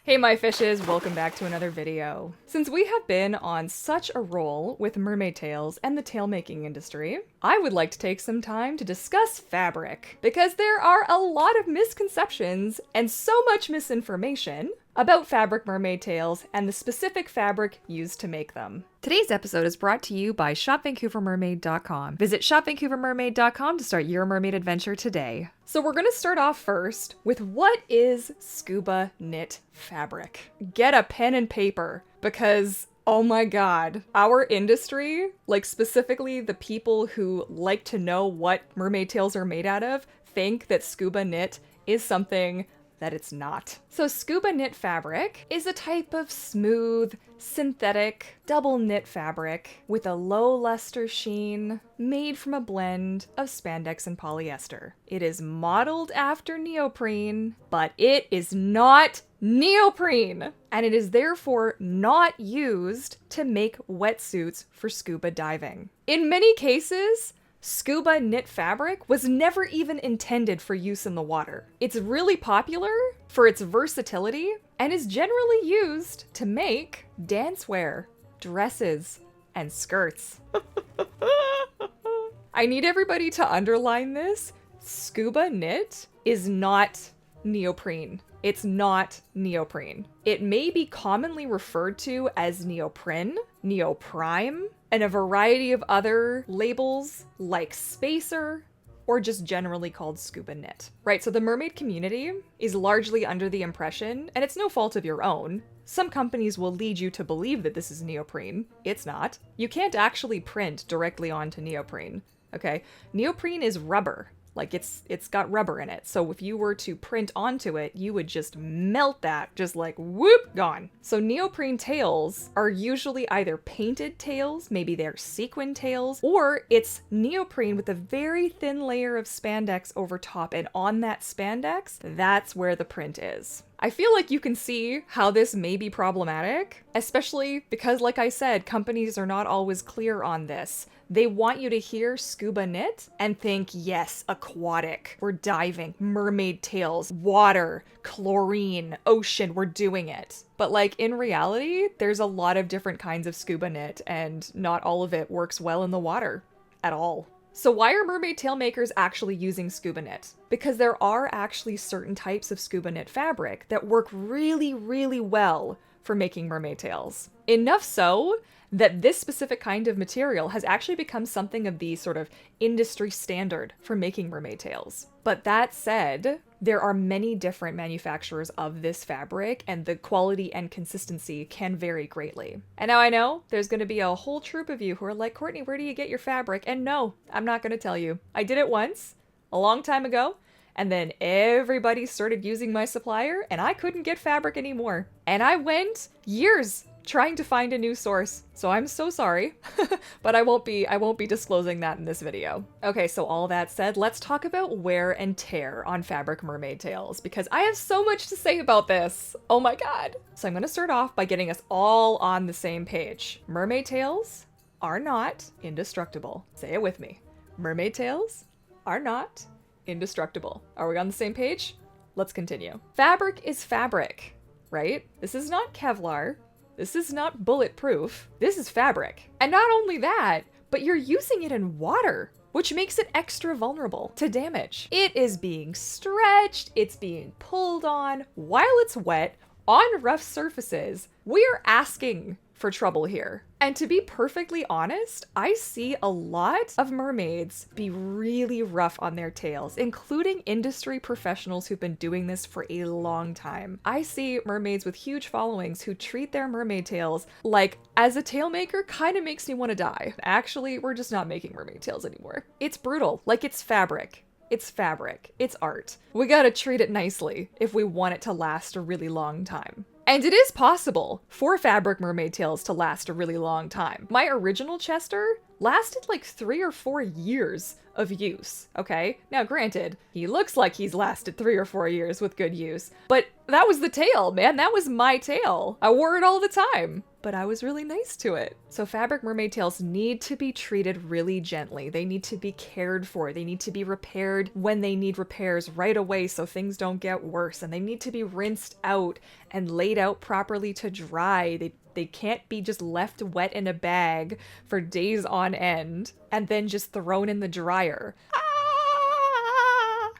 Hey my fishes, welcome back to another video. Since we have been on such a roll with mermaid tails and the tail making industry, I would like to take some time to discuss fabric, because there are a lot of misconceptions and so much misinformation about fabric mermaid tails and the specific fabric used to make them. Today's episode is brought to you by shopvancouvermermaid.com. Visit shopvancouvermermaid.com to start your mermaid adventure today. So we're going to start off first with what is scuba knit fabric. Get a pen and paper because oh my god, our industry, like specifically the people who like to know what mermaid tails are made out of, think that scuba knit is something that it's not. So scuba knit fabric is a type of smooth, synthetic, double knit fabric with a low luster sheen made from a blend of spandex and polyester. It is modeled after neoprene, but it is not neoprene, and it is therefore not used to make wetsuits for scuba diving. In many cases, scuba knit fabric was never even intended for use in the water. It's really popular for its versatility and is generally used to make dancewear, dresses, and skirts. I need everybody to underline this. Scuba knit is not neoprene. It's not neoprene. It may be commonly referred to as neoprene, neoprime, and a variety of other labels like spacer, or just generally called scuba knit. Right, so the mermaid community is largely under the impression, and it's no fault of your own, some companies will lead you to believe that this is neoprene. It's not. You can't actually print directly onto neoprene, okay? Neoprene is rubber. Like it's got rubber in it. So if you were to print onto it, you would just melt that, just like whoop, gone. So neoprene tails are usually either painted tails, maybe they're sequin tails, or it's neoprene with a very thin layer of spandex over top. And on that spandex, that's where the print is. I feel like you can see how this may be problematic, especially because, like I said, companies are not always clear on this. They want you to hear scuba knit and think, yes, aquatic, we're diving, mermaid tails, water, chlorine, ocean, we're doing it. But like in reality, there's a lot of different kinds of scuba knit and not all of it works well in the water at all. So why are mermaid tail makers actually using scuba knit? Because there are actually certain types of scuba knit fabric that work really, really well for making mermaid tails. Enough so that this specific kind of material has actually become something of the sort of industry standard for making mermaid tails. But that said, there are many different manufacturers of this fabric, and the quality and consistency can vary greatly. And now I know there's going to be a whole troop of you who are like, Courtney, where do you get your fabric? And no, I'm not going to tell you. I did it once, a long time ago, and then everybody started using my supplier, and I couldn't get fabric anymore. And I went years trying to find a new source, so I'm so sorry, but I won't be disclosing that in this video. Okay, so all that said, let's talk about wear and tear on fabric mermaid tails, because I have so much to say about this. Oh my god. So I'm gonna start off by getting us all on the same page. Mermaid tails are not indestructible. Say it with me. Mermaid tails are not indestructible. Are we on the same page? Let's continue. Fabric is fabric, right? This is not Kevlar. This is not bulletproof. This is fabric. And not only that, but you're using it in water, which makes it extra vulnerable to damage. It is being stretched, it's being pulled on while it's wet on rough surfaces. We are asking for trouble here. And to be perfectly honest, I see a lot of mermaids be really rough on their tails, including industry professionals who've been doing this for a long time. I see mermaids with huge followings who treat their mermaid tails like, as a tail maker, kind of makes me want to die. Actually, we're just not making mermaid tails anymore. It's brutal, like it's fabric. It's fabric. It's art. We gotta treat it nicely if we want it to last a really long time. And it is possible for fabric mermaid tails to last a really long time. My original Chester lasted like 3 or 4 years of use, okay? Now granted, he looks like he's lasted 3 or 4 years with good use, but that was the tail, man. That was my tail. I wore it all the time. but I was really nice to it. So fabric mermaid tails need to be treated really gently. They need to be cared for. They need to be repaired when they need repairs right away so things don't get worse. And they need to be rinsed out and laid out properly to dry. They can't be just left wet in a bag for days on end and then just thrown in the dryer.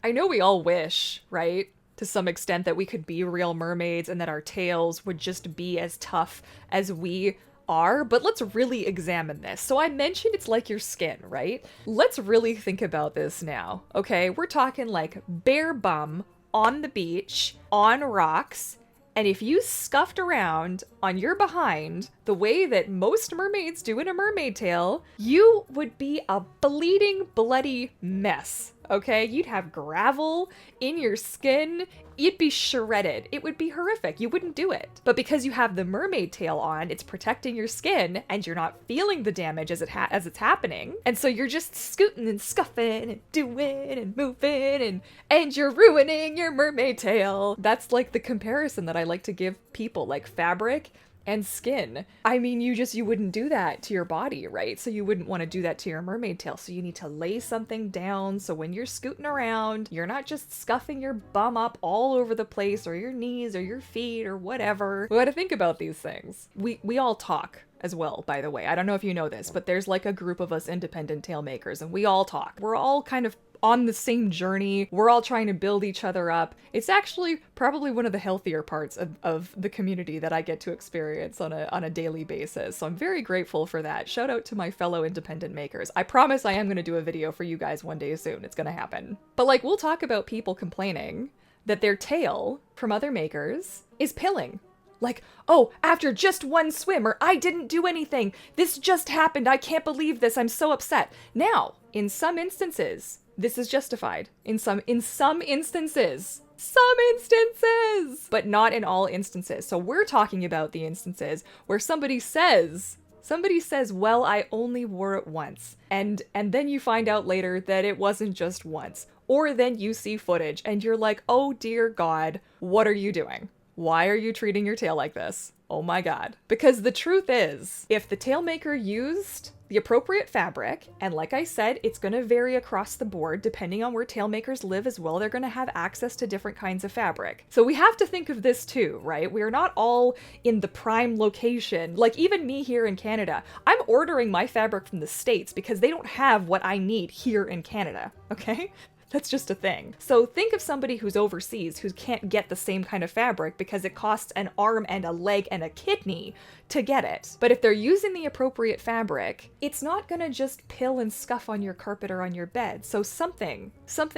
I know we all wish, right, to some extent, that we could be real mermaids and that our tails would just be as tough as we are, but let's really examine this. So I mentioned it's like your skin, right? Let's really think about this now, okay? We're talking like bare bum on the beach, on rocks, and if you scuffed around on your behind the way that most mermaids do in a mermaid tail, you would be a bleeding, bloody mess, okay? You'd have gravel in your skin. You'd be shredded. It would be horrific. You wouldn't do it. But because you have the mermaid tail on, it's protecting your skin and you're not feeling the damage as it's happening. And so you're just scooting and scuffing and doing and moving and you're ruining your mermaid tail. That's like the comparison that I like to give people, like fabric and skin. I mean, you wouldn't do that to your body, right? So you wouldn't want to do that to your mermaid tail. So you need to lay something down so when you're scooting around, you're not just scuffing your bum up all over the place or your knees or your feet or whatever. We got to think about these things. We all talk as well, by the way. I don't know if you know this, but there's like a group of us independent tail makers and we all talk. We're all kind of on the same journey. We're all trying to build each other up. It's actually probably one of the healthier parts of the community that I get to experience on a daily basis. So I'm very grateful for that. Shout out to my fellow independent makers. I promise I am going to do a video for you guys one day soon. It's going to happen. But like, we'll talk about people complaining that their tail from other makers is pilling. Like, oh, after just one swim, or I didn't do anything. This just happened. I can't believe this. I'm so upset. Now, in some instances, this is justified. In some instances, but not in all instances. So we're talking about the instances where somebody says, well, I only wore it once. And then you find out later that it wasn't just once. Or then you see footage and you're like, oh dear God, what are you doing? Why are you treating your tail like this? Oh my God. Because the truth is, if the tail maker used the appropriate fabric, and like I said, it's going to vary across the board depending on where tail makers live as well. They're going to have access to different kinds of fabric. So we have to think of this too, right? We're not all in the prime location. Like even me here in Canada, I'm ordering my fabric from the States because they don't have what I need here in Canada, okay? That's just a thing. So think of somebody who's overseas who can't get the same kind of fabric because it costs an arm and a leg and a kidney to get it. But if they're using the appropriate fabric, it's not gonna just pill and scuff on your carpet or on your bed. So something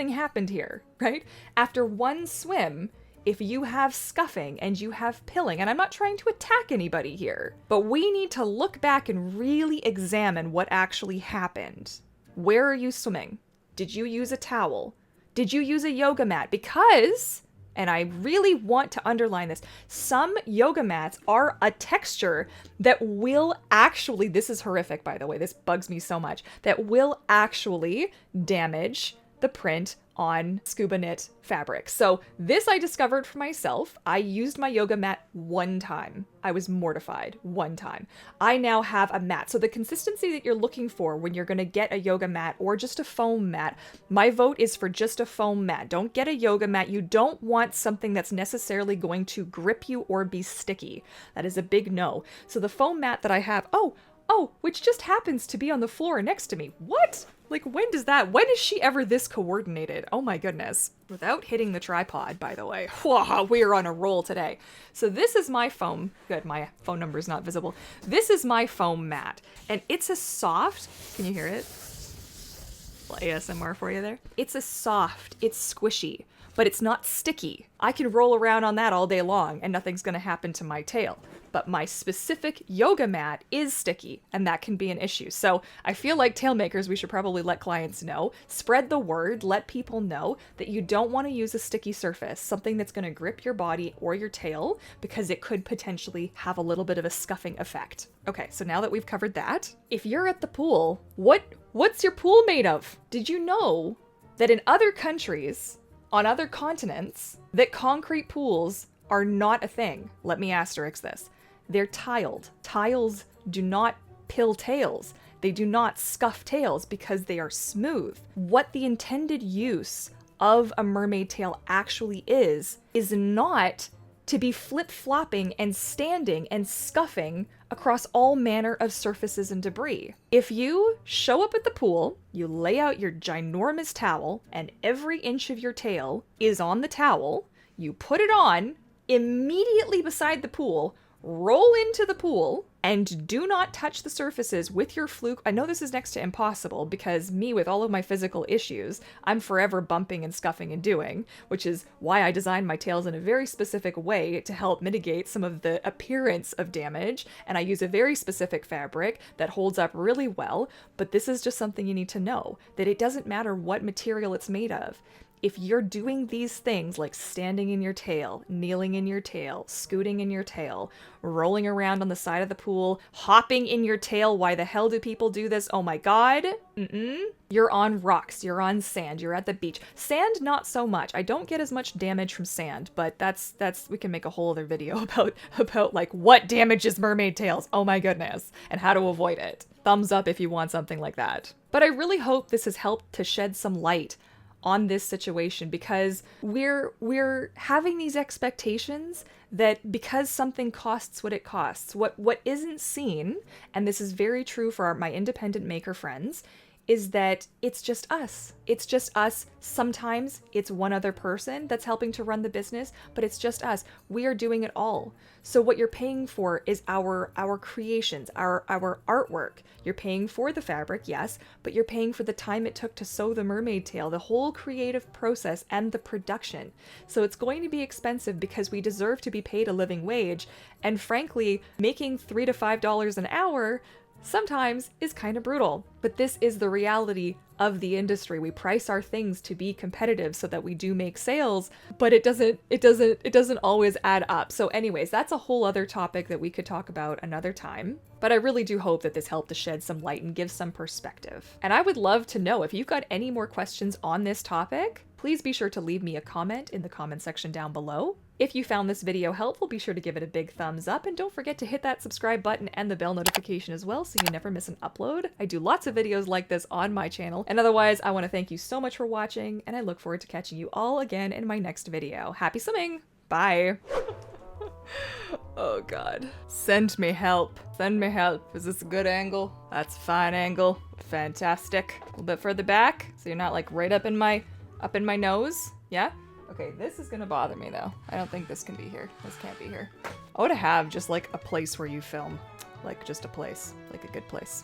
happened here, right? After one swim, if you have scuffing and you have pilling, and I'm not trying to attack anybody here, but we need to look back and really examine what actually happened. Where are you swimming? Did you use a towel? Did you use a yoga mat? Because, and I really want to underline this, some yoga mats are a texture that will actually, this is horrific by the way, this bugs me so much, that will actually damage the print on scuba knit fabric. So this I discovered for myself. I used my yoga mat one time. I was mortified one time. I now have a mat. So the consistency that you're looking for when you're going to get a yoga mat or just a foam mat, my vote is for just a foam mat. Don't get a yoga mat. You don't want something that's necessarily going to grip you or be sticky. That is a big no. So the foam mat that I have, which just happens to be on the floor next to me. What? Like, when is she ever this coordinated? Oh my goodness. Without hitting the tripod, by the way. Wow, we are on a roll today. So this is my foam. Good, my phone number is not visible. This is my foam mat. And it's a soft, can you hear it? A little ASMR for you there. It's it's squishy, but it's not sticky. I can roll around on that all day long and nothing's gonna happen to my tail. But my specific yoga mat is sticky, and that can be an issue. So I feel like tail makers, we should probably let clients know, spread the word, let people know that you don't want to use a sticky surface, something that's going to grip your body or your tail, because it could potentially have a little bit of a scuffing effect. Okay, so now that we've covered that, if you're at the pool, what's your pool made of? Did you know that in other countries, on other continents, that concrete pools are not a thing? Let me asterisk this. They're tiled. Tiles do not pill tails. They do not scuff tails because they are smooth. What the intended use of a mermaid tail actually is not to be flip-flopping and standing and scuffing across all manner of surfaces and debris. If you show up at the pool, you lay out your ginormous towel, and every inch of your tail is on the towel, you put it on immediately beside the pool, roll into the pool, and do not touch the surfaces with your fluke. I know this is next to impossible because me, with all of my physical issues, I'm forever bumping and scuffing and doing, which is why I designed my tails in a very specific way to help mitigate some of the appearance of damage, and I use a very specific fabric that holds up really well. But this is just something you need to know, that it doesn't matter what material it's made of. If you're doing these things like standing in your tail, kneeling in your tail, scooting in your tail, rolling around on the side of the pool, hopping in your tail, why the hell do people do this? Oh my god. You're on rocks, you're on sand, you're at the beach. Sand, not so much. I don't get as much damage from sand, but that's we can make a whole other video about like what damages mermaid tails. Oh my goodness, and how to avoid it. Thumbs up if you want something like that. But I really hope this has helped to shed some light on this situation, because we're having these expectations that because something costs what it costs, what isn't seen, and this is very true for my independent maker friends, is that it's just us. It's just us. Sometimes it's one other person that's helping to run the business, but it's just us. We are doing it all. So what you're paying for is our creations, our artwork. You're paying for the fabric, yes, but you're paying for the time it took to sew the mermaid tail, the whole creative process and the production. So it's going to be expensive because we deserve to be paid a living wage. And frankly, making $3 to $5 an hour sometimes is kind of brutal, but this is the reality of the industry. We price our things to be competitive so that we do make sales, but it doesn't always add up. So anyways, that's a whole other topic that we could talk about another time. But I really do hope that this helped to shed some light and give some perspective. And I would love to know if you've got any more questions on this topic. Please be sure to leave me a comment in the comment section down below. If you found this video helpful, be sure to give it a big thumbs up, and don't forget to hit that subscribe button and the bell notification as well so you never miss an upload. I do lots of videos like this on my channel, and otherwise I want to thank you so much for watching, and I look forward to catching you all again in my next video. Happy swimming! Bye! Oh god. Send me help. Send me help. Is this a good angle? That's a fine angle. Fantastic. A little bit further back, so you're not like right up in my nose. Yeah? Okay, this is gonna bother me though. I don't think this can be here. This can't be here. I would have just like a place where you film. Like just a place. Like a good place.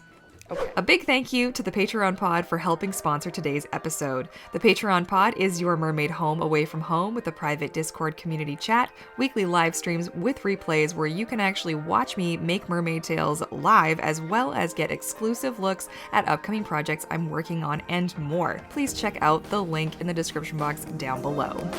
Okay. A big thank you to the Patreon Pod for helping sponsor today's episode. The Patreon Pod is your mermaid home away from home, with a private Discord community chat, weekly live streams with replays where you can actually watch me make mermaid tails live, as well as get exclusive looks at upcoming projects I'm working on and more. Please check out the link in the description box down below.